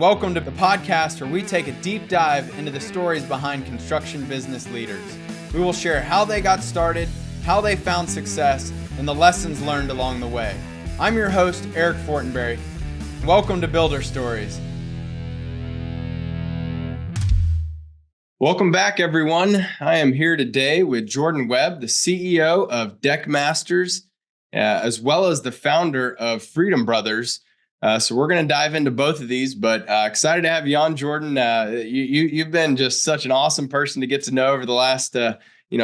Welcome to the podcast where we take a deep dive into the stories behind construction business leaders. We will share how they got started, how they found success, and the lessons learned along the way. I'm your host, Eric Fortenberry. Welcome to Builder Stories. Welcome back, everyone. I am here today with Jordan Webb, the CEO of Deck Masters, as well as the founder of Freedom Brothers. So we're going to dive into both of these, but excited to have you on, Jordan. You've been just such an awesome person to get to know over the last,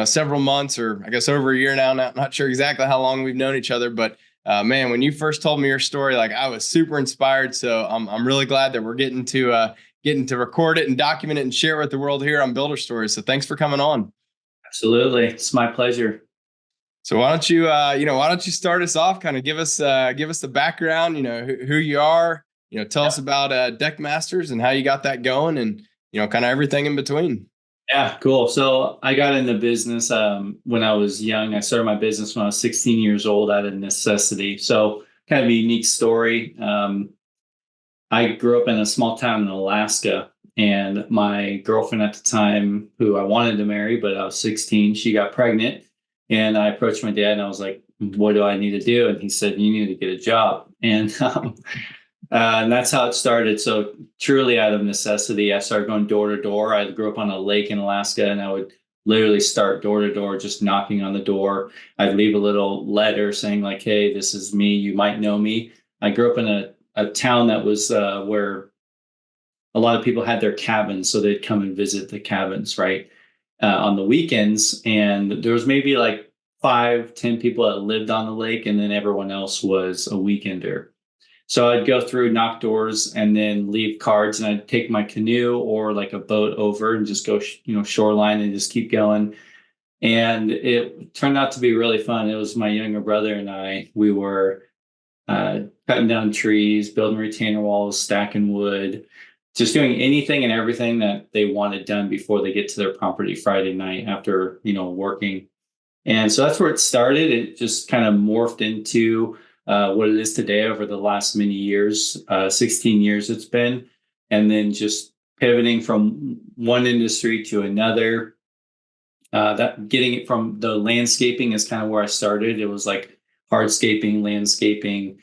several months, or I guess over a year now. Not sure exactly how long we've known each other, but man, when you first told me your story, I was super inspired. So I'm really glad that we're getting to record it and document it and share it with the world here on Builder Stories. So thanks for coming on. Absolutely, it's my pleasure. So why don't you start us off? Kind of give us the background. Who you are. Tell us about Deck Masters and how you got that going, and kind of everything in between. Yeah, cool. So I got into business when I was young. I started my business when I was 16 years old out of necessity. So kind of a unique story. I grew up in a small town in Alaska, and my girlfriend at the time, who I wanted to marry, but I was 16, she got pregnant. And I approached my dad and I was like, what do I need to do? And he said, you need to get a job. And that's how it started. So truly out of necessity, I started going door to door. I grew up on a lake in Alaska, and I would literally start door to door, just knocking on the door. I'd leave a little letter saying like, hey, this is me. You might know me. I grew up in a town that was where a lot of people had their cabins. So they'd come and visit the cabins, right? On the weekends, and there was maybe like 5-10 people that lived on the lake, and then everyone else was a weekender. So I'd go through, knock doors, and then leave cards, and I'd take my canoe or like a boat over and just go shoreline and just keep going. And it turned out to be really fun. It was my younger brother and I. We were cutting down trees, building retainer walls, stacking wood, just doing anything and everything that they wanted done before they get to their property Friday night after, working. And so that's where it started. It just kind of morphed into what it is today over the last many years, 16 years it's been. And then just pivoting from one industry to another. That getting it from the landscaping is kind of where I started. It was like hardscaping, landscaping,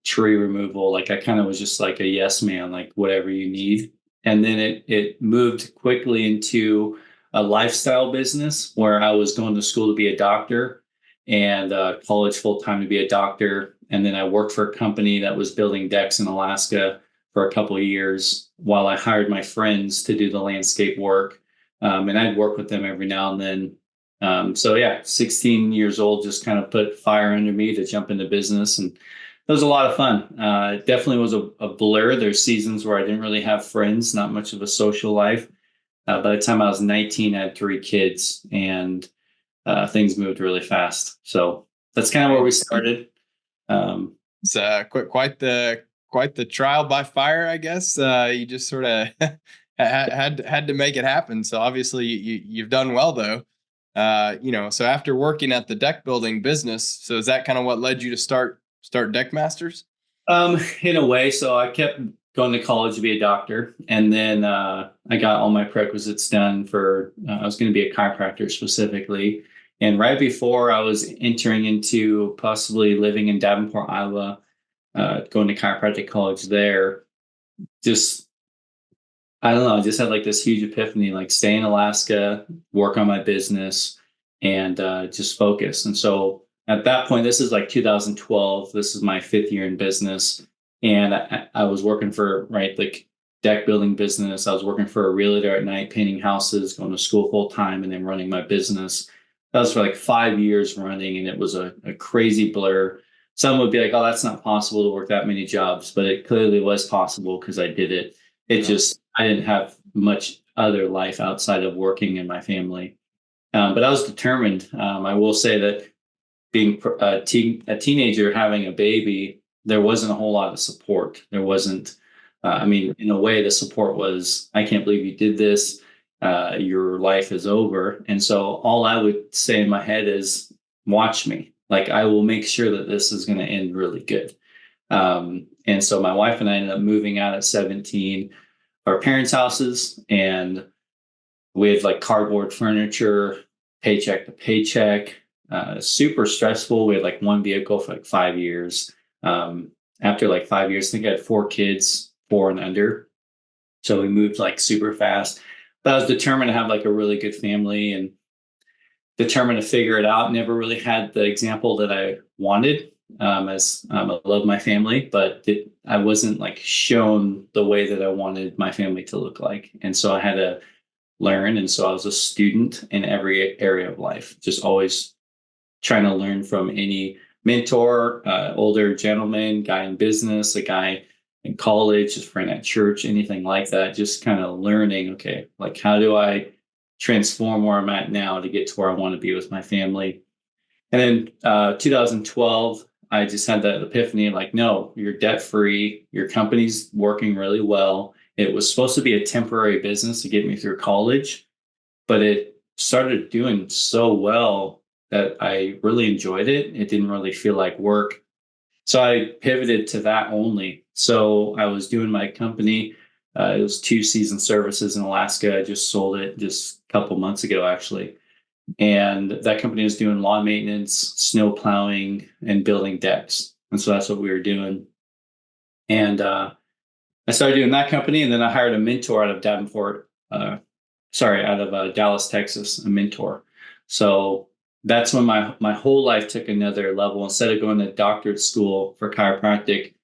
tree removal. Like I kind of was just like a yes man, like whatever you need. And then it moved quickly into a lifestyle business where I was going to school to be a doctor, and college full time to be a doctor. And then I worked for a company that was building decks in Alaska for a couple of years while I hired my friends to do the landscape work. And I'd work with them every now and then. 16 years old, just kind of put fire under me to jump into business, and it was a lot of fun. It definitely was a blur. There's seasons where I didn't really have friends, not much of a social life. By the time I was 19, I had 3 kids, and things moved really fast. So that's kind of where we started. It's quite the trial by fire, I guess. You just sort of had to make it happen. So obviously you've done well, though. So after working at the deck building business, so is that kind of what led you to start Deck Masters? In a way. So I kept going to college to be a doctor, and then I got all my prerequisites done for, I was going to be a chiropractor specifically. And right before I was entering into possibly living in Davenport, Iowa, going to chiropractic college there, I don't know, I just had like this huge epiphany, like stay in Alaska, work on my business, and just focus. And so at that point, this is like 2012. This is my 5th year in business. And I was working for, like deck building business. I was working for a realtor at night, painting houses, going to school full time, and then running my business. That was for like 5 years running, and it was a crazy blur. Some would be like, oh, that's not possible to work that many jobs, but it clearly was possible because I did it. I didn't have much other life outside of working in my family. But I was determined. I will say that being a teenager, having a baby, there wasn't a whole lot of support. There wasn't, in a way, the support was, I can't believe you did this. Your life is over. And so all I would say in my head is, watch me. Like, I will make sure that this is going to end really good. And so my wife and I ended up moving out at 17, our parents' houses, and we had like cardboard furniture, paycheck to paycheck, super stressful. We had like one vehicle for like 5 years. After like 5 years, I think I had 4 kids, 4 and under. So we moved like super fast. But I was determined to have like a really good family and determined to figure it out. Never really had the example that I wanted, as I love my family, but I wasn't like shown the way that I wanted my family to look like. And so I had to learn. And so I was a student in every area of life, just always trying to learn from any mentor, older gentleman, guy in business, a guy in college, a friend at church, anything like that. Just kind of learning, okay, like how do I transform where I'm at now to get to where I want to be with my family? And then 2012, I just had that epiphany like, no, you're debt free. Your company's working really well. It was supposed to be a temporary business to get me through college, but it started doing so well that I really enjoyed it. It didn't really feel like work. So I pivoted to that only. So I was doing my company. It was 2 season services in Alaska. I just sold it just a couple months ago, actually. And that company was doing lawn maintenance, snow plowing, and building decks. And so that's what we were doing. And I started doing that company, and then I hired a mentor out of Dallas, Texas, a mentor. So that's when my whole life took another level. Instead of going to doctorate school for chiropractic,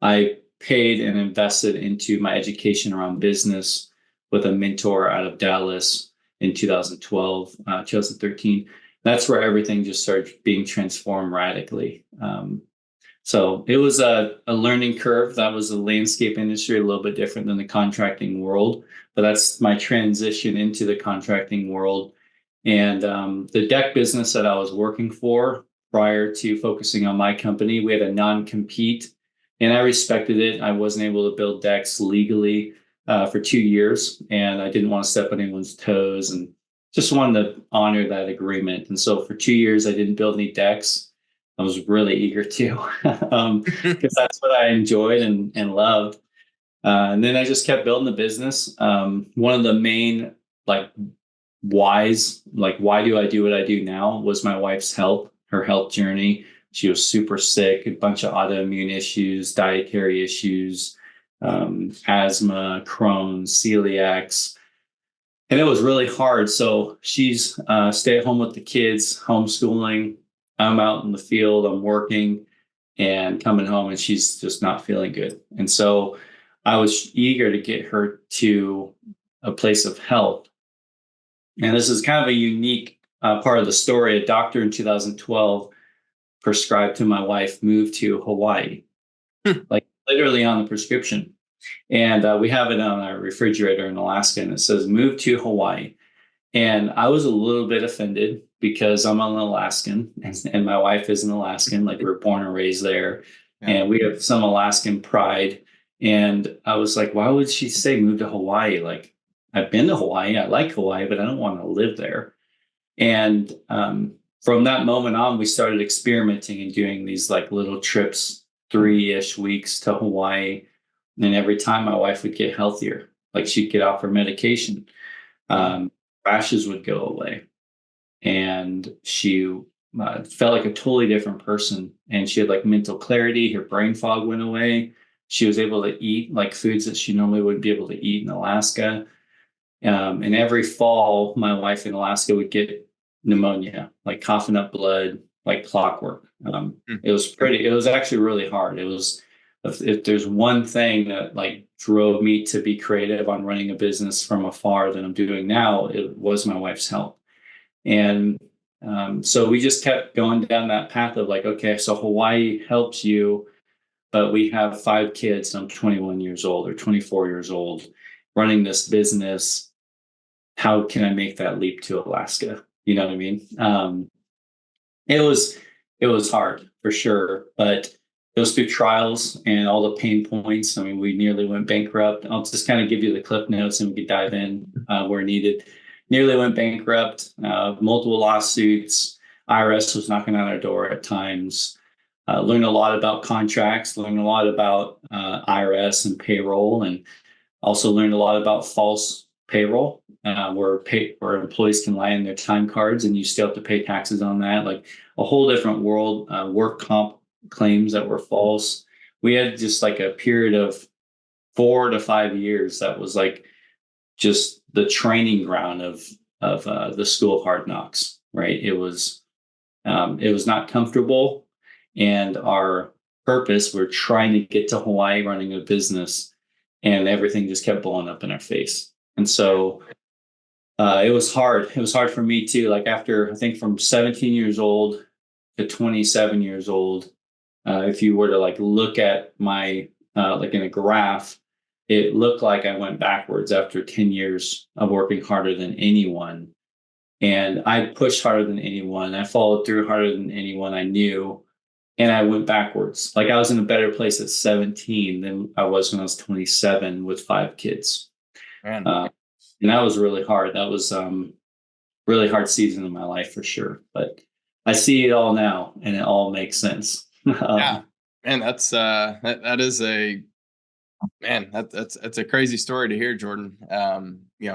I paid and invested into my education around business with a mentor out of Dallas in 2012, 2013. That's where everything just started being transformed radically. So it was a learning curve. That was the landscape industry, a little bit different than the contracting world, but that's my transition into the contracting world. And the deck business that I was working for prior to focusing on my company, we had a non-compete, and I respected it. I wasn't able to build decks legally for 2 years, and I didn't want to step on anyone's toes and just wanted to honor that agreement. And so for 2 years, I didn't build any decks. I was really eager to, because that's what I enjoyed and loved. And then I just kept building the business. One of the main like whys, like why do I do what I do now, was my wife's health, her health journey. She was super sick, a bunch of autoimmune issues, dietary issues, asthma, Crohn's, celiacs. And it was really hard. So she's stay at home with the kids, homeschooling. I'm out in the field, I'm working and coming home, and she's just not feeling good. And so I was eager to get her to a place of health. And this is kind of a unique part of the story. A doctor in 2012 prescribed to my wife move to Hawaii, like literally on the prescription. And we have it on our refrigerator in Alaska, and it says move to Hawaii. And I was a little bit offended because I'm an Alaskan and my wife is an Alaskan. Like, we were born and raised there, and we have some Alaskan pride. And I was like, why would she say move to Hawaii? Like, I've been to Hawaii. I like Hawaii, but I don't want to live there. And from that moment on, we started experimenting and doing these like little trips, 3-ish weeks to Hawaii. And every time my wife would get healthier, like she'd get off her medication. Rashes would go away, and she felt like a totally different person. And she had like mental clarity. Her brain fog went away. She was able to eat like foods that she normally wouldn't be able to eat in Alaska. And every fall, my wife in Alaska would get pneumonia, like coughing up blood, like clockwork. It was actually really hard. It was, if there's one thing that like drove me to be creative on running a business from afar that I'm doing now, it was my wife's health. And so we just kept going down that path of like, okay, so Hawaii helps you, but we have 5 kids. I'm 21 years old or 24 years old running this business. How can I make that leap to Alaska? You know what I mean? It was hard for sure, but it was through trials and all the pain points. I mean, we nearly went bankrupt. I'll just kind of give you the cliff notes and we could dive in where needed. Nearly went bankrupt, multiple lawsuits. IRS was knocking on our door at times. Learned a lot about contracts, learned a lot about IRS and payroll, and also learned a lot about false payroll, where employees can lie in their time cards and you still have to pay taxes on that. Like a whole different world. Work comp claims that were false. We had just like a period of 4 to 5 years that was like just the training ground of the school of hard knocks. Right? It was not comfortable, and our purpose, we're trying to get to Hawaii running a business, and everything just kept blowing up in our face. And so it was hard. It was hard for me too. Like after, I think from 17 years old to 27 years old, if you were to like look at my, like in a graph, it looked like I went backwards after 10 years of working harder than anyone. And I pushed harder than anyone. I followed through harder than anyone I knew. And I went backwards. Like I was in a better place at 17 than I was when I was 27 with 5 kids. Man. And that was really hard. That was really hard season in my life for sure. But I see it all now, and it all makes sense. Yeah, man, that is a man. That's a crazy story to hear, Jordan.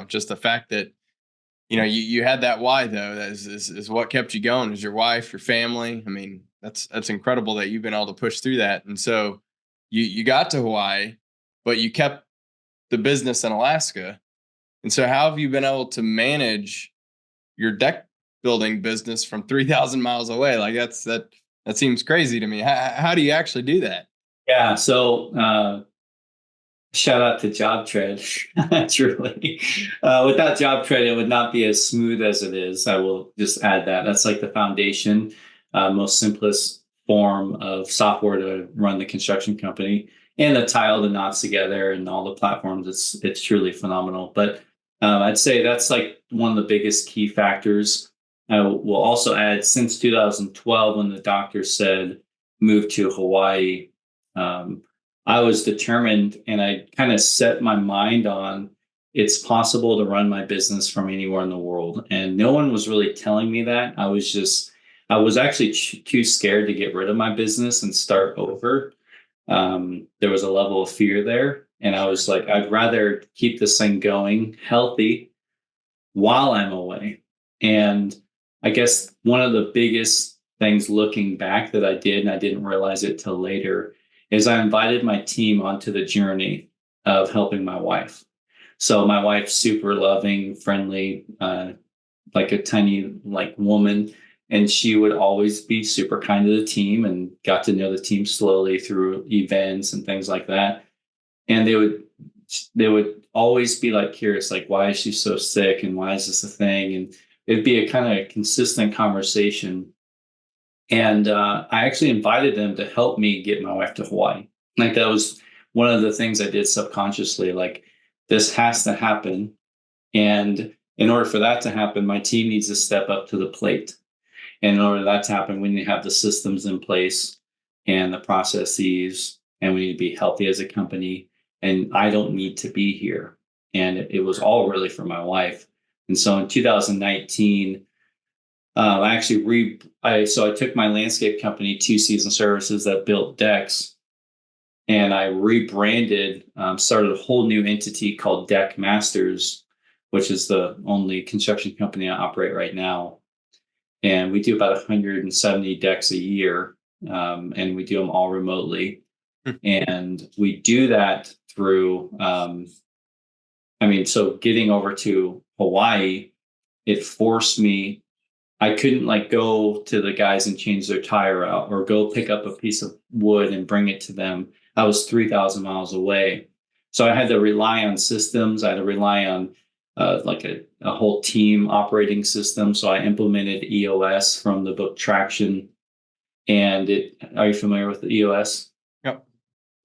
Just the fact that you had that why though. That is what kept you going. Is your wife, your family. I mean, that's incredible that you've been able to push through that. And so you got to Hawaii, but you kept the business in Alaska. And so how have you been able to manage your deck building business from 3,000 miles away? Like that seems crazy to me. How do you actually do that? Yeah. So shout out to JobTread. Truly, without JobTread, it would not be as smooth as it is. I will just add that. That's like the foundation, most simplest form of software to run the construction company, and to tie all the knots together and all the platforms. It's truly phenomenal. But I'd say that's like one of the biggest key factors. I will also add, since 2012, when the doctor said move to Hawaii, I was determined, and I kind of set my mind on it's possible to run my business from anywhere in the world. And no one was really telling me that. I was actually too scared to get rid of my business and start over. There was a level of fear there. And I was like, I'd rather keep this thing going healthy while I'm away. And I guess one of the biggest things looking back that I did, and I didn't realize it till later, is I invited my team onto the journey of helping my wife. So my wife's super loving, friendly, like a tiny woman. And she would always be super kind to the team, and got to know the team slowly through events and things like that. And they would always be like curious, like, why is she so sick and why is this a thing? And it'd be a kind of consistent conversation. And I actually invited them to help me get my wife to Hawaii. Like that was one of the things I did subconsciously, like this has to happen. And in order for that to happen, my team needs to step up to the plate. And in order for that to happen, we need to have the systems in place and the processes, and we need to be healthy as a company. And I don't need to be here. And it was all really for my wife. And so in 2019, I took my landscape company, Two Season Services, that built decks, and I rebranded, started a whole new entity called Deck Masters, which is the only construction company I operate right now. And we do about 170 decks a year, and we do them all remotely. And we do that through, so getting over to Hawaii, it forced me. I couldn't go to the guys and change their tire out, or go pick up a piece of wood and bring it to them. I was 3,000 miles away. So I had to rely on systems. I had to rely on a whole team operating system. So I implemented EOS from the book Traction. And are you familiar with the EOS? Yep.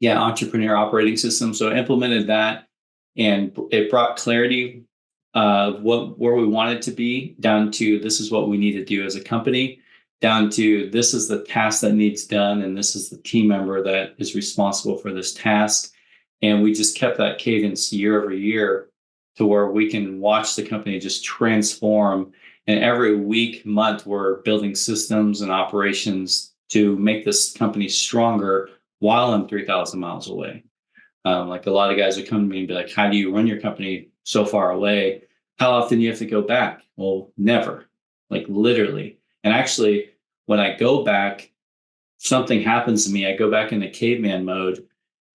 Yeah, Entrepreneur Operating System. So I implemented that, and it brought clarity of where we wanted to be, down to this is what we need to do as a company, down to this is the task that needs done, and this is the team member that is responsible for this task. And we just kept that cadence year over year, to where we can watch the company just transform. And every week, month, we're building systems and operations to make this company stronger while I'm 3,000 miles away. Like a lot of guys would come to me and be like, how do you run your company so far away? How often do you have to go back? Well, never, like literally. And actually, when I go back, something happens to me. I go back into caveman mode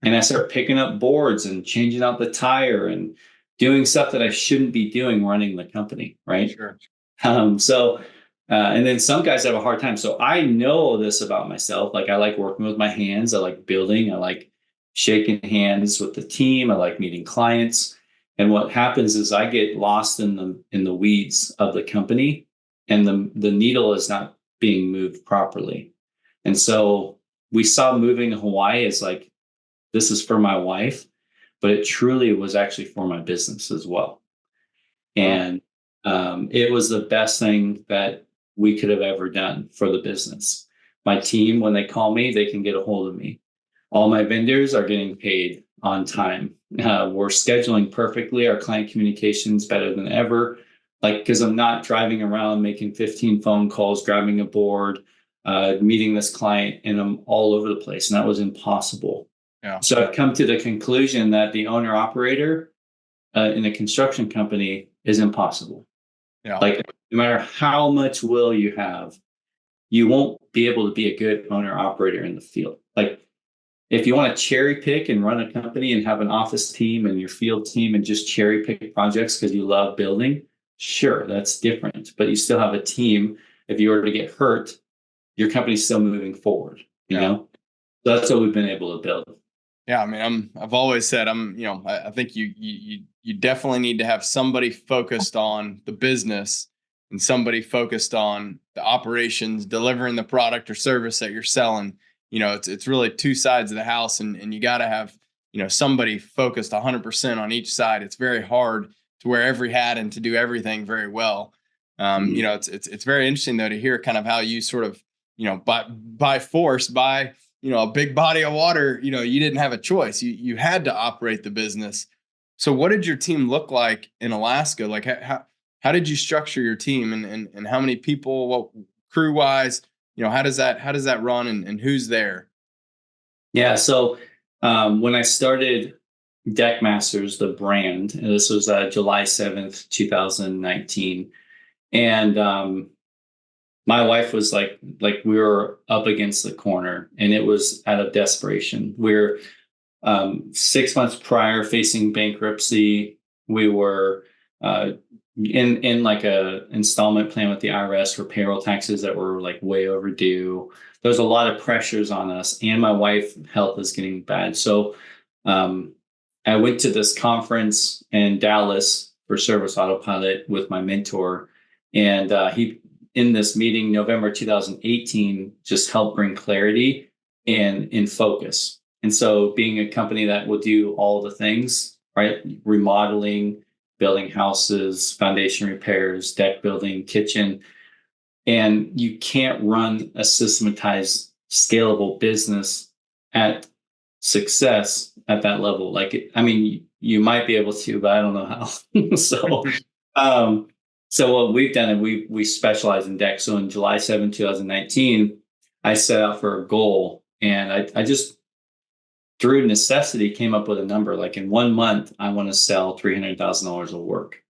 and I start picking up boards and changing out the tire and doing stuff that I shouldn't be doing running the company. Right. Sure. And then some guys have a hard time. So I know this about myself. Like I like working with my hands. I like building. I like shaking hands with the team. I like meeting clients. And what happens is I get lost in the weeds of the company, and the needle is not being moved properly. And so we saw moving to Hawaii as like, this is for my wife, but it truly was actually for my business as well. And it was the best thing that we could have ever done for the business. My team, when they call me, they can get a hold of me. All my vendors are getting paid on time. We're scheduling perfectly. Our client communication is better than ever. Like, because I'm not driving around making 15 phone calls, grabbing a board, meeting this client, and I'm all over the place. And that was impossible. Yeah. So I've come to the conclusion that the owner operator in a construction company is impossible. Yeah. Like, no matter how much will you have, you won't be able to be a good owner operator in the field. Like, if you want to cherry pick and run a company and have an office team and your field team and just cherry pick projects because you love building, sure, that's different. But you still have a team. If you were to get hurt, your company's still moving forward, you know? So that's what we've been able to build. Yeah, I mean, I've always said I think you definitely need to have somebody focused on the business and somebody focused on the operations, delivering the product or service that you're selling. It's really two sides of the house, and you got to have, somebody focused 100% on each side. It's very hard to wear every hat and to do everything very well. It's very interesting though to hear kind of how you sort of, by force, by a big body of water, you didn't have a choice. You had to operate the business. So what did your team look like in Alaska? Like how did you structure your team, and how many people, what crew wise, how does that run, and who's there? Yeah. So when I started Deck Masters, the brand, and this was July 7th, 2019. And my wife was like we were up against the corner, and it was out of desperation. We're 6 months prior facing bankruptcy. We were in like a installment plan with the IRS for payroll taxes that were like way overdue. There's a lot of pressures on us, and my wife's health is getting bad. So I went to this conference in Dallas for Service Autopilot with my mentor, and he, in this meeting, November 2018, just helped bring clarity and in focus. And so being a company that will do all the things, right? Remodeling, building houses, foundation repairs, deck building, kitchen. And you can't run a systematized, scalable business at success at that level. Like, I mean, you might be able to, but I don't know how. So what we've done is we specialize in deck. So in July 7, 2019, I set out for a goal, and I just, through necessity, came up with a number. Like, in 1 month, I want to sell $300,000 of work.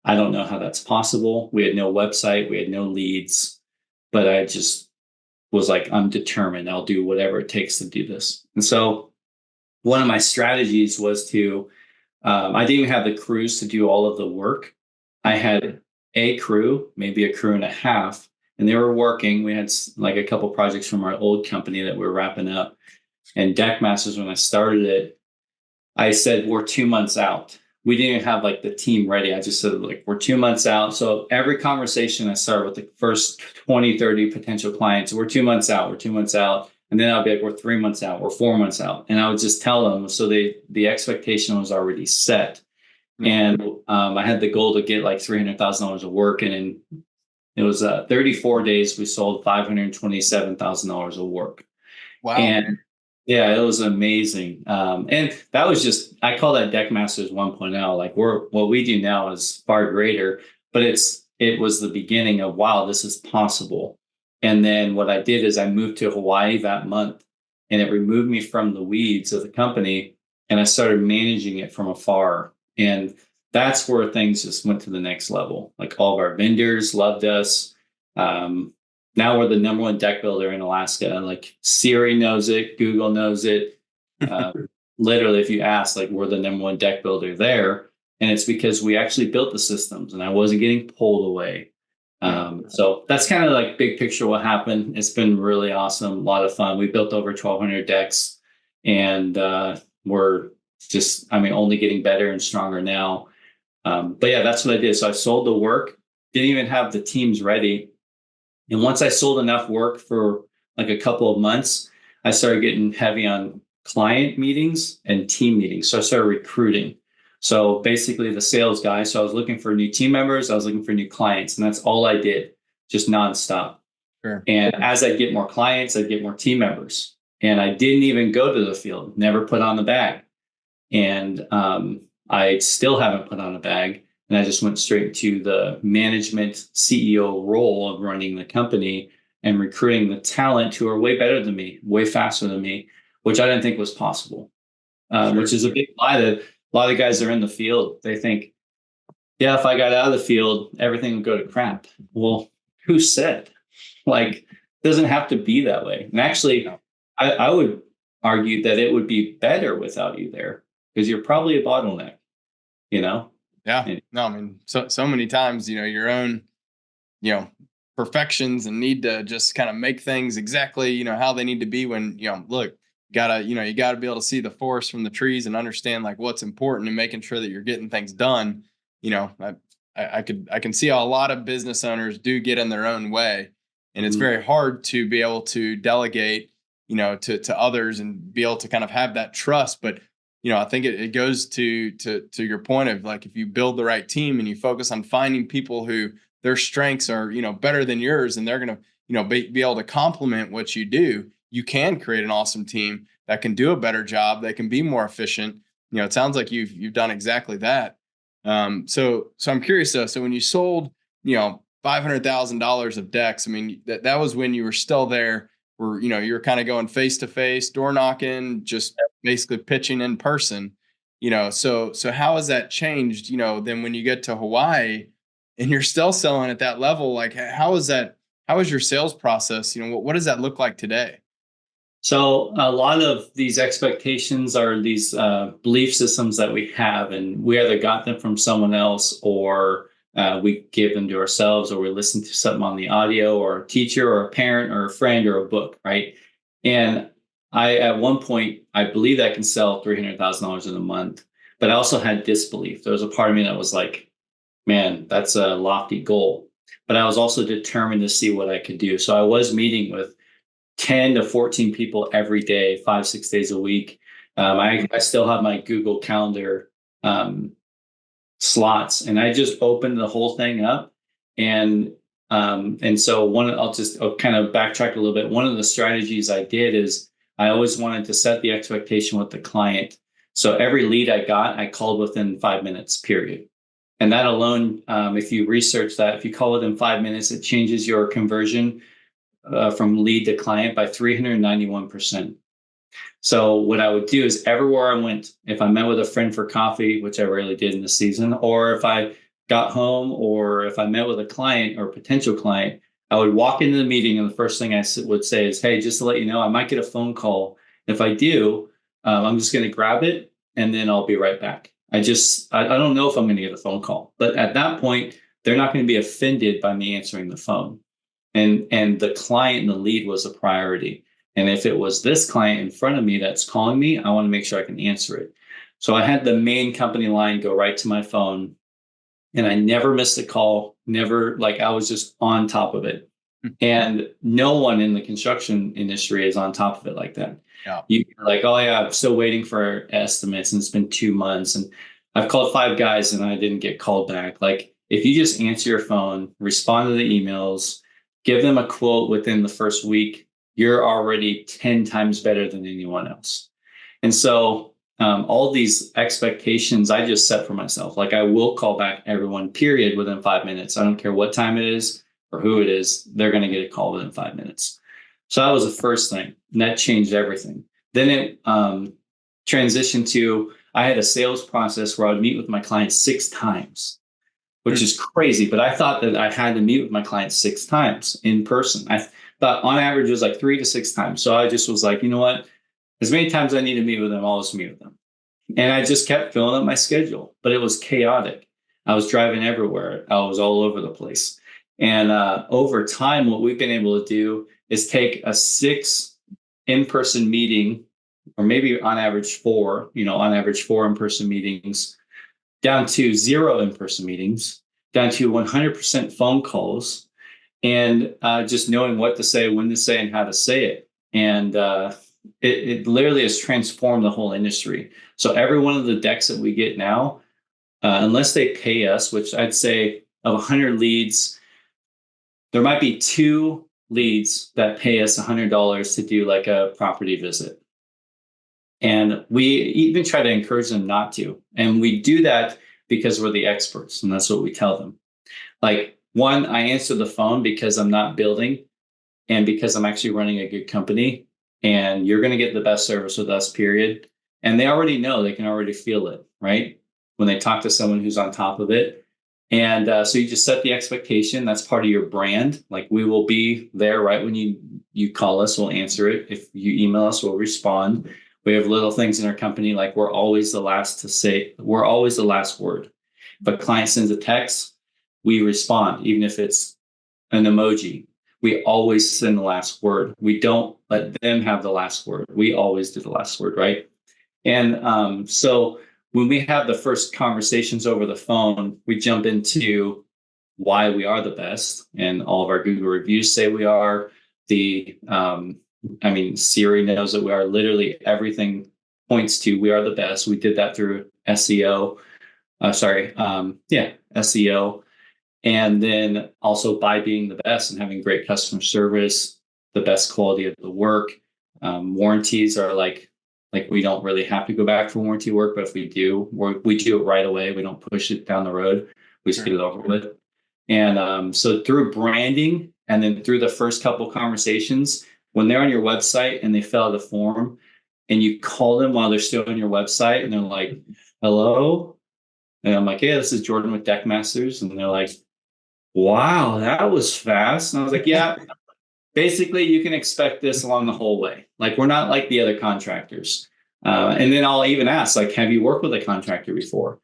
I don't know how that's possible. We had no website, we had no leads, but I just was like, I'm determined. I'll do whatever it takes to do this. And so one of my strategies was to, I didn't even have the crews to do all of the work. I had a crew, maybe a crew and a half, and they were working. We had like a couple projects from our old company that we're wrapping up. And Deck Masters, when I started it, I said, we're 2 months out. We didn't have like the team ready. I just said, like, we're 2 months out. So every conversation I start with the first 20, 30 potential clients, we're 2 months out, we're 2 months out. And then I'll be like, we're 3 months out, we're 4 months out. And I would just tell them. So the expectation was already set. And I had the goal to get like $300,000 of work. And in, it was 34 days, we sold $527,000 of work. Wow. And yeah, it was amazing. And that was just, I call that Deck Masters 1.0. Like, what we do now is far greater, but it was the beginning of, wow, this is possible. And then what I did is I moved to Hawaii that month, and it removed me from the weeds of the company, and I started managing it from afar. And that's where things just went to the next level. Like all of our vendors loved us. Um, Now we're the number one deck builder in Alaska. Like Siri knows it, Google knows it. Uh, Literally, if you ask, like we're the number one deck builder there, and it's because we actually built the systems, and I wasn't getting pulled away. So that's kind of like big picture what happened. It's been really awesome, a lot of fun. We built over 1,200 decks, and we're just, I mean, only getting better and stronger now. But yeah, that's what I did. So I sold the work, didn't even have the teams ready. And once I sold enough work for like a couple of months, I started getting heavy on client meetings and team meetings. So I started recruiting. So basically the sales guy. So I was looking for new team members. I was looking for new clients, and that's all I did, just nonstop. Sure. And as I get more clients, I get more team members. And I didn't even go to the field, never put on the bag. And I still haven't put on a bag. And I just went straight to the management CEO role of running the company and recruiting the talent who are way better than me, way faster than me, which I didn't think was possible, Sure. which is a big lie that a lot of guys are in the field. They think, yeah, if I got out of the field, everything would go to crap. Well, who said? Like, it doesn't have to be that way. And actually, I would argue that it would be better without you there, because you're probably a bottleneck, you know? Yeah. No, I mean, so many times, your own, perfections and need to just kind of make things exactly, how they need to be when, look, you gotta be able to see the forest from the trees and understand like what's important and making sure that you're getting things done. I can see how a lot of business owners do get in their own way, and it's very hard to be able to delegate, to others and be able to kind of have that trust. But I think it goes to your point of like, if you build the right team and you focus on finding people who their strengths are, better than yours, and they're going to, be able to complement what you do, you can create an awesome team that can do a better job, that can be more efficient. It sounds like you've done exactly that. So I'm curious though. So when you sold, $500,000 of decks, I mean, that was when you were still there, where, you were kind of going face to face, door knocking, just basically pitching in person, so how has that changed, then when you get to Hawaii and you're still selling at that level? Like, how is your sales process? What does that look like today? So a lot of these expectations are these belief systems that we have, and we either got them from someone else, or we give them to ourselves, or we listen to something on the audio, or a teacher, or a parent, or a friend, or a book, right? And at one point, I believed I can sell $300,000 in a month, but I also had disbelief. There was a part of me that was like, man, that's a lofty goal. But I was also determined to see what I could do. So I was meeting with 10 to 14 people every day, 5, 6 days a week. I still have my Google Calendar slots, and I just opened the whole thing up. And so I'll kind of backtrack a little bit. One of the strategies I did is I always wanted to set the expectation with the client. So every lead I got, I called within 5 minutes, period. And that alone, if you research that, if you call within 5 minutes, it changes your conversion from lead to client by 391%. So what I would do is everywhere I went, if I met with a friend for coffee, which I rarely did in the season, or if I got home, or if I met with a client or potential client, I would walk into the meeting, and the first thing I would say is, hey, just to let you know, I might get a phone call. If I do, I'm just going to grab it, and then I'll be right back. I don't know if I'm going to get a phone call, but at that point, they're not going to be offended by me answering the phone. And the client and the lead was a priority. And if it was this client in front of me that's calling me, I want to make sure I can answer it. So I had the main company line go right to my phone, and I never missed a call. Never, like, I was just on top of it. And no one in the construction industry is on top of it like that. Yeah. You're like, oh yeah, I'm still waiting for estimates, and it's been 2 months, and I've called 5 guys and I didn't get called back. Like, if you just answer your phone, respond to the emails, give them a quote within the first week, you're already 10 times better than anyone else. And so all these expectations I just set for myself. Like, I will call back everyone, period, within 5 minutes. I don't care what time it is or who it is, they're going to get a call within 5 minutes. So that was the first thing, and that changed everything. Then it transitioned to, I had a sales process where I would meet with my clients 6 times, which is crazy. But I thought that I had to meet with my clients 6 times in person. I thought on average it was like 3 to 6 times. So I just was like, you know what? As many times I need to meet with them, I'll just meet with them. And I just kept filling up my schedule, but it was chaotic. I was driving everywhere. I was all over the place. And over time, what we've been able to do is take a 6 in-person meeting, or maybe on average 4, on average 4 in-person meetings, down to 0 in-person meetings, down to 100% phone calls, and just knowing what to say, when to say, and how to say it. And it literally has transformed the whole industry. So every one of the decks that we get now, unless they pay us, which I'd say of 100 leads, there might be 2 leads that pay us $100 to do like a property visit. And we even try to encourage them not to. And we do that because we're the experts, and that's what we tell them. Like, one, I answer the phone because I'm not building and because I'm actually running a good company, and you're going to get the best service with us, period. And they already know, they can already feel it, right? When they talk to someone who's on top of it. And so you just set the expectation. That's part of your brand. Like, we will be there right when you call us, we'll answer it. If you email us, we'll respond. We have little things in our company, like we're always the last to say, we're always the last word. If a client sends a text, we respond, even if it's an emoji. We always send the last word. We don't let them have the last word. We always do the last word, right? And so when we have the first conversations over the phone, we jump into why we are the best. And all of our Google reviews say we are. Siri knows that we are. Literally everything points to we are the best. We did that through SEO. SEO. And then also by being the best and having great customer service, the best quality of the work. Warranties are like we don't really have to go back for warranty work, but if we do, we do it right away. We don't push it down the road. We just get it over with. And so through branding, and then through the first couple conversations, when they're on your website and they fill out the form and you call them while they're still on your website and they're like, hello. And I'm like, hey, this is Jordan with Deck Masters. And they're like, wow, that was fast. And I was like, yeah, basically you can expect this along the whole way. Like, we're not like the other contractors. And then I'll even ask, like, have you worked with a contractor before?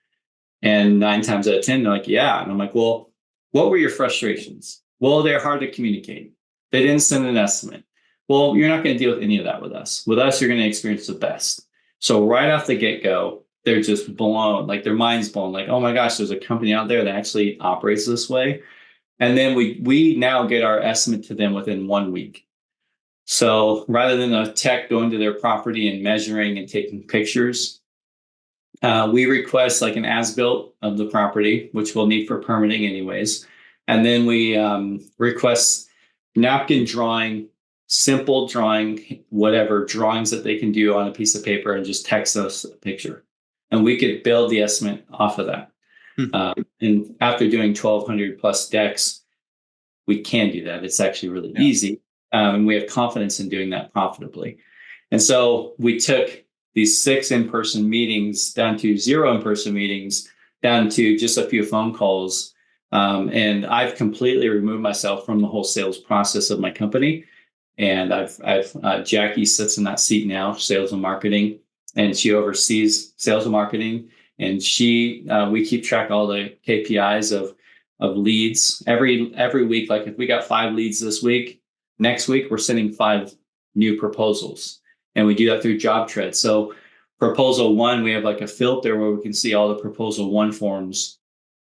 And 9 times out of 10, they're like, yeah. And I'm like, well, what were your frustrations? Well, they're hard to communicate. They didn't send an estimate. Well, you're not going to deal with any of that with us. With us, you're going to experience the best. So right off the get-go, they're just blown, like their mind's blown, like, oh my gosh, there's a company out there that actually operates this way. And then we now get our estimate to them within 1 week. So rather than a tech going to their property and measuring and taking pictures, we request like an as-built of the property, which we'll need for permitting anyways. And then we request napkin drawing, simple drawing, whatever drawings that they can do on a piece of paper, and just text us a picture. And we could build the estimate off of that. And after doing 1,200 plus decks, we can do that. It's actually really easy. And we have confidence in doing that profitably. And so we took these 6 in-person meetings down to 0 in-person meetings, down to just a few phone calls. And I've completely removed myself from the whole sales process of my company. And I've Jackie sits in that seat now, sales and marketing, and she oversees sales and marketing. And we keep track of all the KPIs of leads every week. Like if we got 5 leads this week, next week we're sending 5 new proposals, and we do that through JobTread. So proposal 1, we have like a filter where we can see all the proposal 1 forms,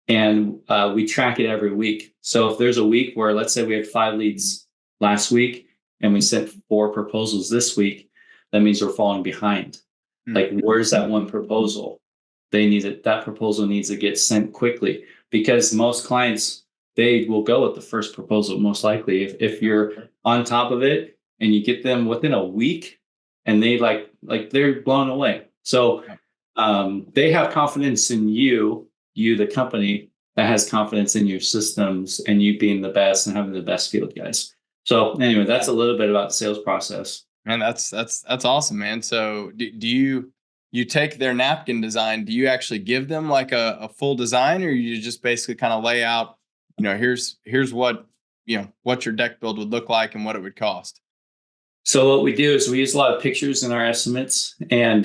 and we track it every week. So if there's a week where, let's say we had 5 leads last week and we sent 4 proposals this week, that means we're falling behind. Like, where's that one proposal? That proposal needs to get sent quickly, because most clients, they will go with the first proposal most likely. If you're on top of it and you get them within a week, and they like they're blown away. So they have confidence in you, the company, that has confidence in your systems and you being the best and having the best field guys. So anyway, that's a little bit about the sales process. Man, that's awesome, man. So do you take their napkin design? Do you actually give them like a full design, or you just basically kind of lay out, here's what what your deck build would look like and what it would cost? So what we do is we use a lot of pictures in our estimates, and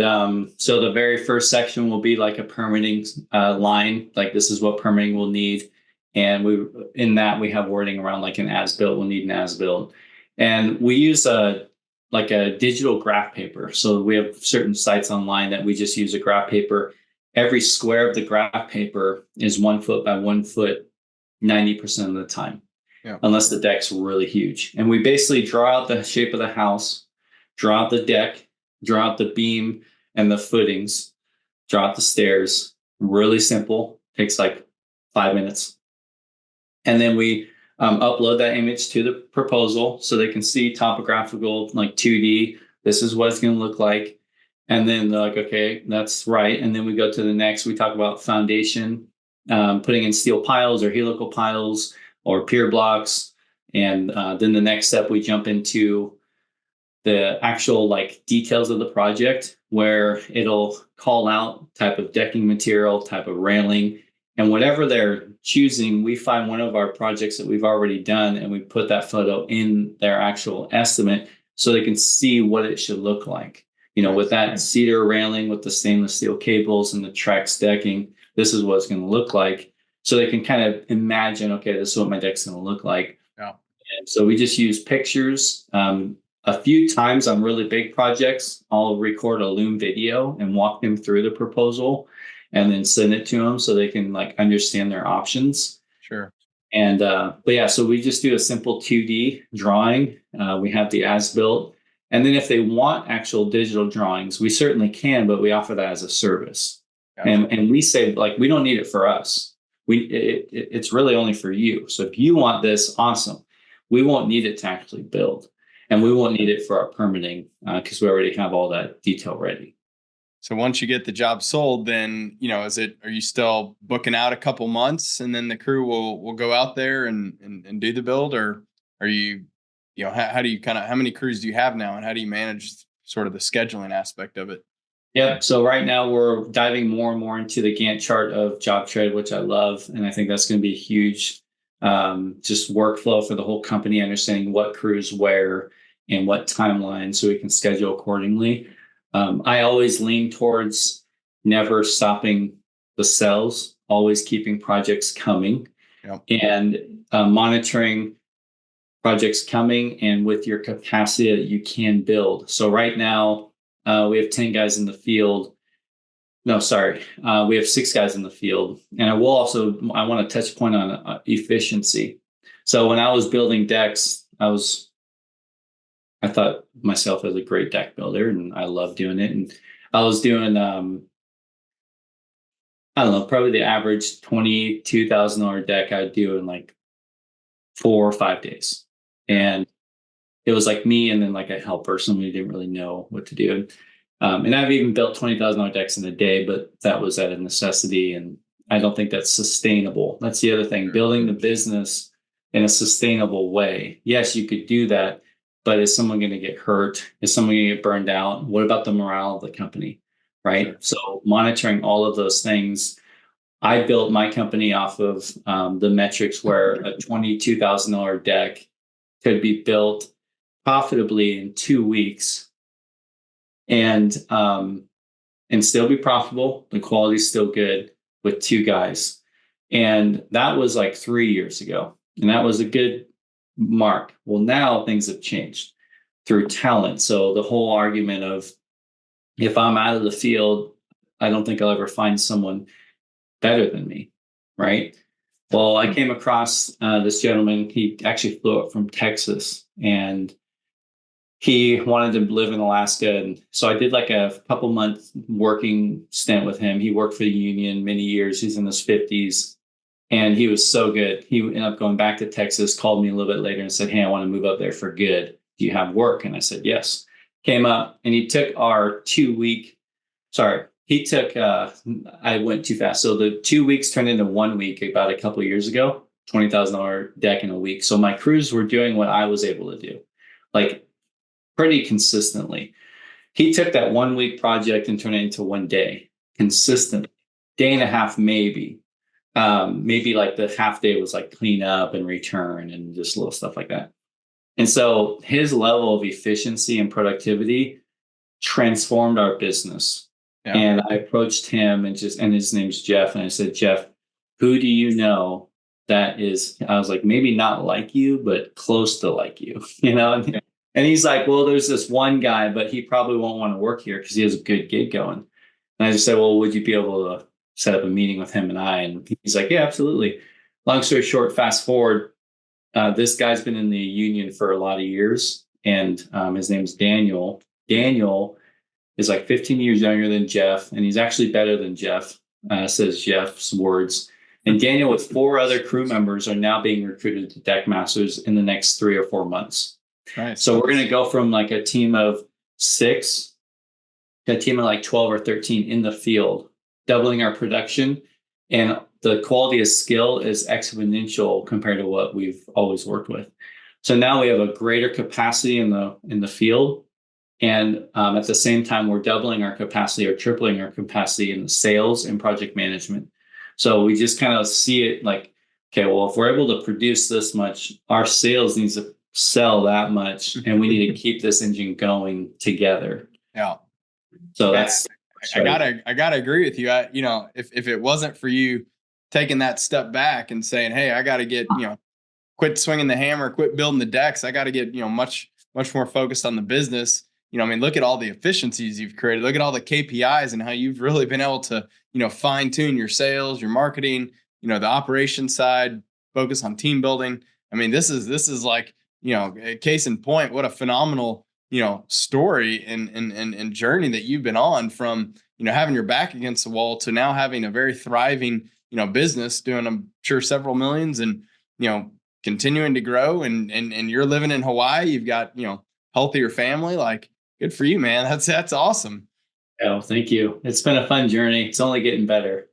so the very first section will be like a permitting line, like this is what permitting will need, and we have wording around like an as built. We'll need an as built, and we use a digital graph paper. So we have certain sites online that we just use a graph paper. Every square of the graph paper is 1 foot by 1 foot 90% of the time. Yeah. Unless the deck's really huge. And we basically draw out the shape of the house, draw out the deck, draw out the beam and the footings, draw out the stairs. Really simple. Takes like 5 minutes. And then we upload that image to the proposal so they can see topographical, like 2D. This is what it's going to look like. And then they're like, okay, that's right. And then we go to the next. We talk about foundation, putting in steel piles or helical piles, or pier blocks. And then the next step, we jump into the actual like details of the project, where it'll call out type of decking material, type of railing, and whatever they're choosing. We find one of our projects that we've already done, and we put that photo in their actual estimate so they can see what it should look like. With that cedar railing, with the stainless steel cables and the Trex decking, this is what it's going to look like. So they can kind of imagine, okay, this is what my deck's going to look like. Yeah. And so we just use pictures. A few times on really big projects, I'll record a Loom video and walk them through the proposal and then send it to them so they can like understand their options. Sure. And, but yeah, so we just do a simple 2D drawing. We have the as-built. And then if they want actual digital drawings, we certainly can, but we offer that as a service. Gotcha. And we say, like, we don't need it for us. It's really only for you. So if you want this, awesome. We won't need it to actually build, and we won't need it for our permitting because we already have all that detail ready. So once you get the job sold, then are you still booking out a couple months, and then the crew will go out there and do the build, or are you how do you how many crews do you have now, and how do you manage sort of the scheduling aspect of it? Yep. So right now we're diving more and more into the Gantt chart of JobTread, which I love. And I think that's going to be a huge just workflow for the whole company, understanding what crews where and what timeline so we can schedule accordingly. I always lean towards never stopping the sales, always keeping projects coming. Yep. And monitoring projects coming and with your capacity that you can build. So right now, we have 10 guys in the field. No, sorry. We have 6 guys in the field. And I want to touch point on efficiency. So when I was building decks, I thought myself as a great deck builder, and I love doing it. And I was doing, I don't know, probably the average $22,000 deck I'd do in like 4 or 5 days. And it was like me and then like a helper, somebody who didn't really know what to do. And I've even built $20,000 decks in a day, but that was at a necessity. And I don't think that's sustainable. That's the other thing, building the business in a sustainable way. Yes, you could do that, but is someone going to get hurt? Is someone going to get burned out? What about the morale of the company? Right. Sure. So monitoring all of those things. I built my company off of the metrics where a $22,000 deck could be built profitably in 2 weeks and still be profitable. The quality's still good with 2 guys. And that was like 3 years ago. And that was a good mark. Well, now things have changed through talent. So the whole argument of if I'm out of the field, I don't think I'll ever find someone better than me. Right. Well, I came across this gentleman. He actually flew up from Texas, and he wanted to live in Alaska. And so I did like a couple month working stint with him. He worked for the union many years. He's in his 50s, and he was so good. He ended up going back to Texas, called me a little bit later and said, "Hey, I want to move up there for good. Do you have work?" And I said, "Yes." Came up, and he took our he took, I went too fast. So the 2 weeks turned into 1 week about a couple of years ago, $20,000 deck in a week. So my crews were doing what I was able to do, like pretty consistently. He took that 1 week project and turned it into 1 day consistently, day and a half, maybe. Maybe like the half day was like clean up and return and just little stuff like that. And so his level of efficiency and productivity transformed our business. Yeah. And I approached him and his name's Jeff. And I said, Jeff, who do you know that is, I was like, maybe not like you, but close to like you, And he's like, well, there's this one guy, but he probably won't want to work here because he has a good gig going. And I just said, well, would you be able to set up a meeting with him and I? And he's like, yeah, absolutely. Long story short, fast forward, this guy's been in the union for a lot of years, and his name's Daniel. Daniel is like 15 years younger than Jeff, and he's actually better than Jeff, says Jeff's words. And Daniel, with 4 other crew members, are now being recruited to deck masters in the next 3 or 4 months. Nice. So we're going to go from like a team of 6 to a team of like 12 or 13 in the field, doubling our production. And the quality of skill is exponential compared to what we've always worked with. So now we have a greater capacity in the field. And at the same time, we're doubling our capacity or tripling our capacity in the sales and project management. So we just kind of see it like, okay, well, if we're able to produce this much, our sales needs to sell that much, and we need to keep this engine going together. Yeah. So that's I gotta agree with you. If it wasn't for you taking that step back and saying, hey, I got to get, quit swinging the hammer, quit building the decks. I got to get, much more focused on the business. Look at all the efficiencies you've created. Look at all the KPIs and how you've really been able to, fine tune your sales, your marketing, the operation side, focus on team building. This is like, a case in point, what a phenomenal, story and journey that you've been on from, having your back against the wall to now having a very thriving, business doing, I'm sure, several millions and, continuing to grow and you're living in Hawaii. You've got, healthier family. Like, good for you, man. That's awesome. Oh, thank you. It's been a fun journey. It's only getting better.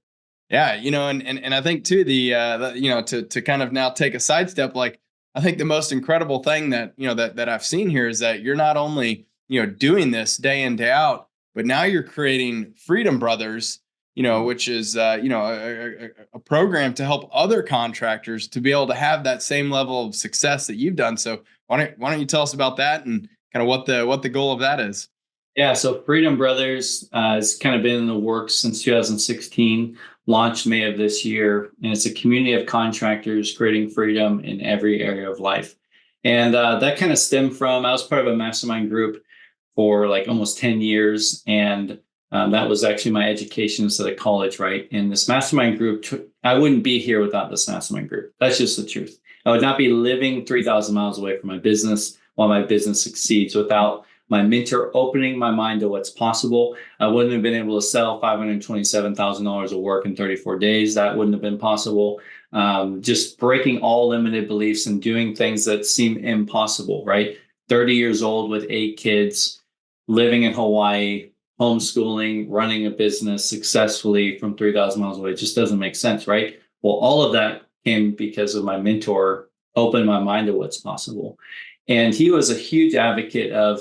Yeah. And I think too, to kind of now take a sidestep, like, I think the most incredible thing that, that I've seen here is that you're not only, doing this day in, day out, but now you're creating Freedom Brothers, which is, a program to help other contractors to be able to have that same level of success that you've done. So why don't you tell us about that and kind of what the goal of that is? Yeah. So Freedom Brothers has kind of been in the works since 2016, launched May of this year. And it's a community of contractors creating freedom in every area of life. And that kind of stemmed from, I was part of a mastermind group for like almost 10 years. And that was actually my education instead of college, right? And this mastermind group, I wouldn't be here without this mastermind group. That's just the truth. I would not be living 3,000 miles away from my business while my business succeeds without my mentor opening my mind to what's possible. I wouldn't have been able to sell $527,000 of work in 34 days. That wouldn't have been possible. Just breaking all limited beliefs and doing things that seem impossible, right? 30 years old with 8 kids, living in Hawaii, homeschooling, running a business successfully from 3,000 miles away. It just doesn't make sense, right? Well, all of that came because of my mentor opened my mind to what's possible. And he was a huge advocate of,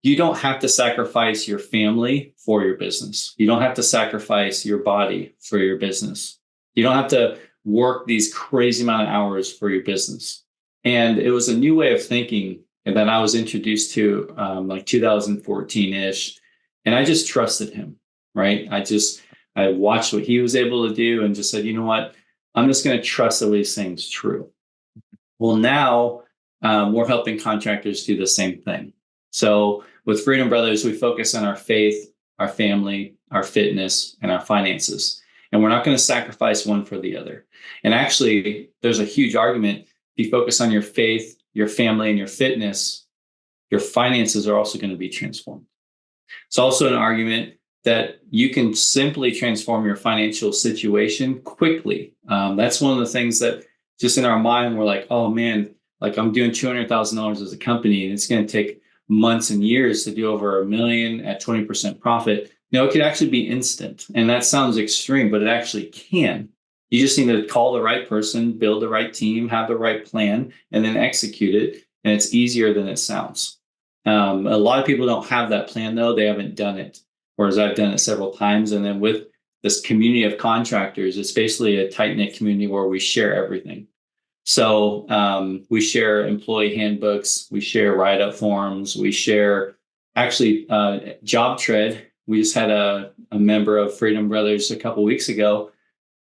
you don't have to sacrifice your family for your business. You don't have to sacrifice your body for your business. You don't have to work these crazy amount of hours for your business. And it was a new way of thinking that I was introduced to like 2014-ish. And I just trusted him, right? I watched what he was able to do and just said, you know what? I'm just going to trust that what he's saying is true. Well, now we're helping contractors do the same thing. So with Freedom Brothers, we focus on our faith, our family, our fitness, and our finances. And we're not going to sacrifice one for the other. And actually, there's a huge argument. If you focus on your faith, your family, and your fitness, your finances are also going to be transformed. It's also an argument that you can simply transform your financial situation quickly. That's one of the things that just in our mind, we're like, oh man, like I'm doing $200,000 as a company and it's going to take months and years to do over $1 million at 20% profit. No, it could actually be instant. And that sounds extreme, but it actually can. You just need to call the right person, build the right team, have the right plan, and then execute it. And it's easier than it sounds. A lot of people don't have that plan, though. They haven't done it, whereas I've done it several times. And then with this community of contractors, it's basically a tight knit community where we share everything. So we share employee handbooks, we share write up forms, we share actually JobTread. We just had a member of Freedom Brothers a couple weeks ago,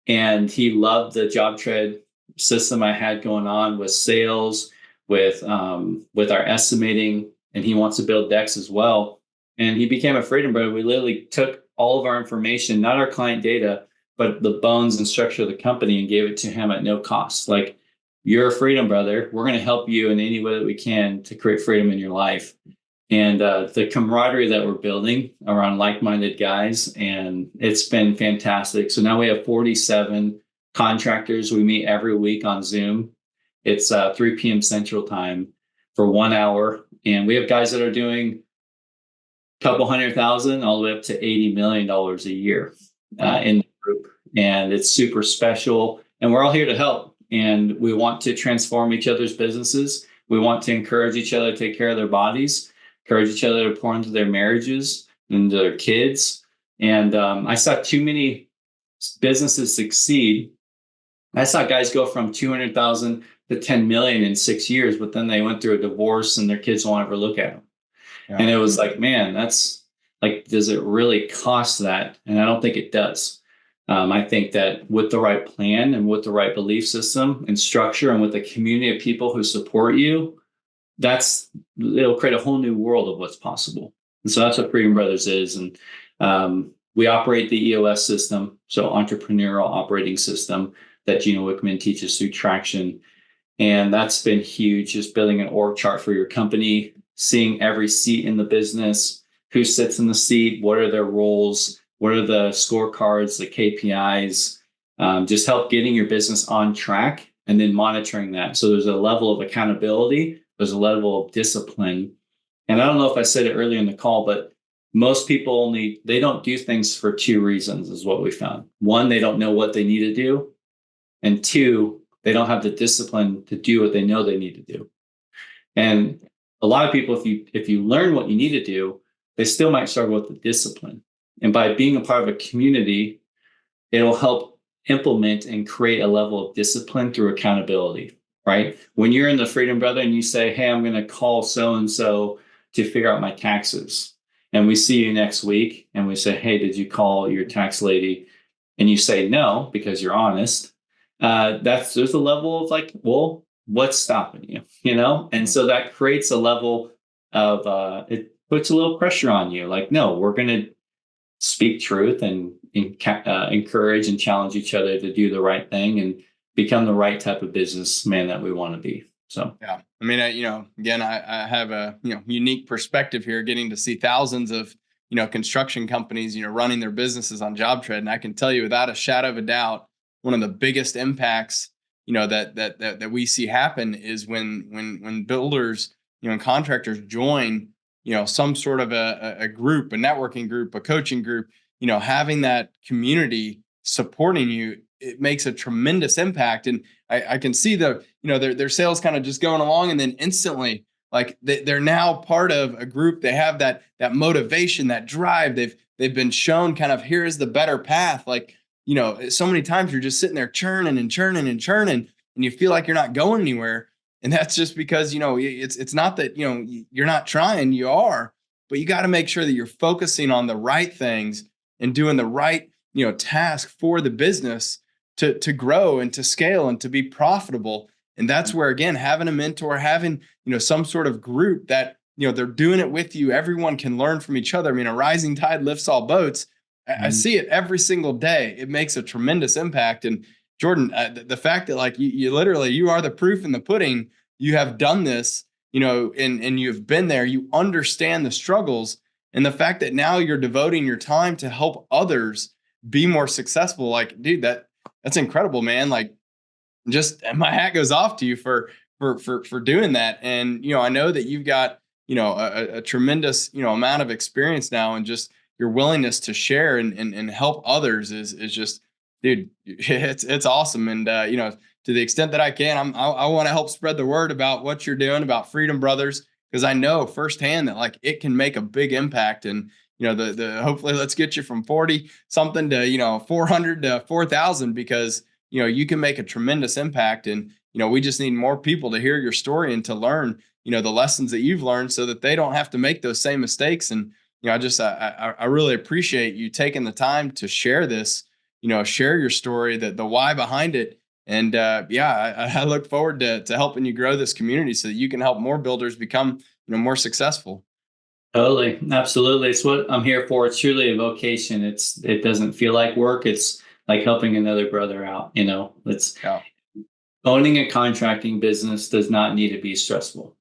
and he loved the JobTread system I had going on with sales, with our estimating, and he wants to build decks as well. And he became a Freedom Brother. We literally took all of our information, not our client data, but the bones and structure of the company, and gave it to him at no cost. Like, you're a Freedom Brother. We're going to help you in any way that we can to create freedom in your life. And the camaraderie that we're building around like-minded guys, and it's been fantastic. So now we have 47 contractors. We meet every week on Zoom. It's 3 p.m. Central Time for 1 hour. And we have guys that are doing a couple $100,000 all the way up to $80 million a year in the group. And it's super special. And we're all here to help. And we want to transform each other's businesses. We want to encourage each other to take care of their bodies, encourage each other to pour into their marriages and their kids. And I saw too many businesses succeed. I saw guys go from 200,000 to 10 million in 6 years, but then they went through a divorce and their kids won't ever look at them. Yeah. And it was like, man, that's like, does it really cost that? And I don't think it does. I think that with the right plan and with the right belief system and structure, and with a community of people who support you, it'll create a whole new world of what's possible. And so that's what Freedom Brothers is. And we operate the EOS system, so entrepreneurial operating system that Gino Wickman teaches through Traction. And that's been huge, just building an org chart for your company, seeing every seat in the business, who sits in the seat, what are their roles, what are the scorecards, the KPIs, just help getting your business on track and then monitoring that. So there's a level of accountability, there's a level of discipline. And I don't know if I said it earlier in the call, but most people they don't do things for 2 reasons is what we found. 1, they don't know what they need to do. And 2, they don't have the discipline to do what they know they need to do. And a lot of people, if you learn what you need to do, they still might struggle with the discipline. And by being a part of a community, it'll help implement and create a level of discipline through accountability, right? When you're in the Freedom Brother and you say, hey, I'm going to call so-and-so to figure out my taxes. And we see you next week and we say, hey, did you call your tax lady? And you say no, because you're honest. There's a level of like, well, what's stopping you, And so that creates a level of, it puts a little pressure on you. Like, no, we're going to speak truth and encourage and challenge each other to do the right thing and become the right type of businessman that we want to be. So, yeah, I mean, again, I have a, unique perspective here, getting to see thousands of, construction companies, running their businesses on JobTread. And I can tell you without a shadow of a doubt, one of the biggest impacts, that we see happen is when builders, and contractors join, some sort of a group, a networking group, a coaching group, having that community supporting you, it makes a tremendous impact. And I can see their sales kind of just going along, and then instantly, like they're now part of a group. They have that motivation, that drive. They've been shown kind of, here is the better path. Like, so many times you're just sitting there churning and churning and churning, and you feel like you're not going anywhere. And that's just because, it's not that, you're not trying, you are, but you got to make sure that you're focusing on the right things and doing the right, task for the business to grow and to scale and to be profitable. And that's where, again, having a mentor, having, some sort of group that, they're doing it with you. Everyone can learn from each other. I mean, a rising tide lifts all boats. I see it every single day. It makes a tremendous impact. And Jordan, the fact that like you literally, you are the proof in the pudding. You have done this, and you've been there. You understand the struggles, and the fact that now you're devoting your time to help others be more successful. Like, dude, that's incredible, man. Like, just my hat goes off to you for doing that. And I know that you've got a tremendous amount of experience now, and just your willingness to share and help others is just, dude, it's awesome. And to the extent that I can, I want to help spread the word about what you're doing about Freedom Brothers, because I know firsthand that like it can make a big impact. And the hopefully let's get you from 40 something to 400 to 4,000, because you can make a tremendous impact. And we just need more people to hear your story and to learn the lessons that you've learned, so that they don't have to make those same mistakes. And I really appreciate you taking the time to share this, share your story, the why behind it. And I look forward to helping you grow this community so that you can help more builders become more successful. Totally. Absolutely. It's what I'm here for. It's truly a vocation. It doesn't feel like work. It's like helping another brother out. Yeah. Owning a contracting business does not need to be stressful.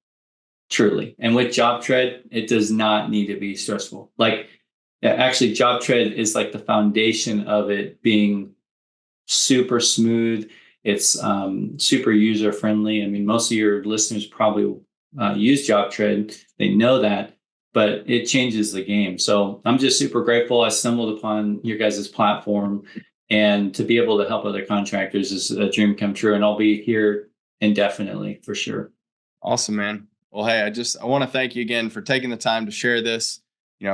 Truly. And with JobTread, it does not need to be stressful. Actually, JobTread is like the foundation of it being super smooth. It's super user friendly. I mean, most of your listeners probably use JobTread. They know that, but it changes the game. So I'm just super grateful. I stumbled upon your guys' platform, and to be able to help other contractors is a dream come true. And I'll be here indefinitely for sure. Awesome, man. Well, hey, I want to thank you again for taking the time to share this,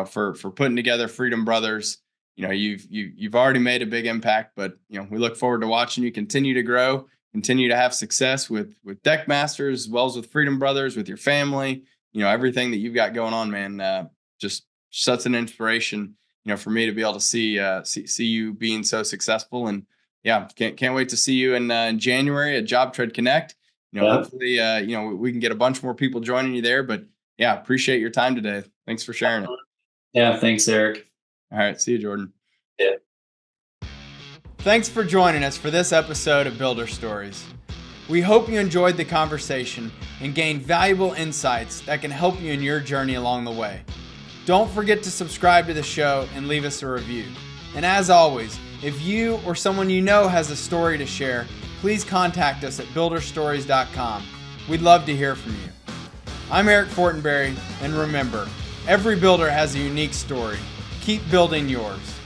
for putting together Freedom Brothers. You've already made a big impact, but we look forward to watching you continue to grow, continue to have success with Deck Masters, as well as with Freedom Brothers, with your family, everything that you've got going on, man. Just such an inspiration, for me to be able to see you being so successful. And can't wait to see you in January at JobTread Connect. Hopefully, we can get a bunch more people joining you there. But appreciate your time today. Thanks for sharing it. Yeah, thanks, Eric. All right, see you, Jordan. Yeah. Thanks for joining us for this episode of Builder Stories. We hope you enjoyed the conversation and gained valuable insights that can help you in your journey along the way. Don't forget to subscribe to the show and leave us a review. And as always, if you or someone you know has a story to share, please contact us at builderstories.com. We'd love to hear from you. I'm Eric Fortenberry, and remember, every builder has a unique story. Keep building yours.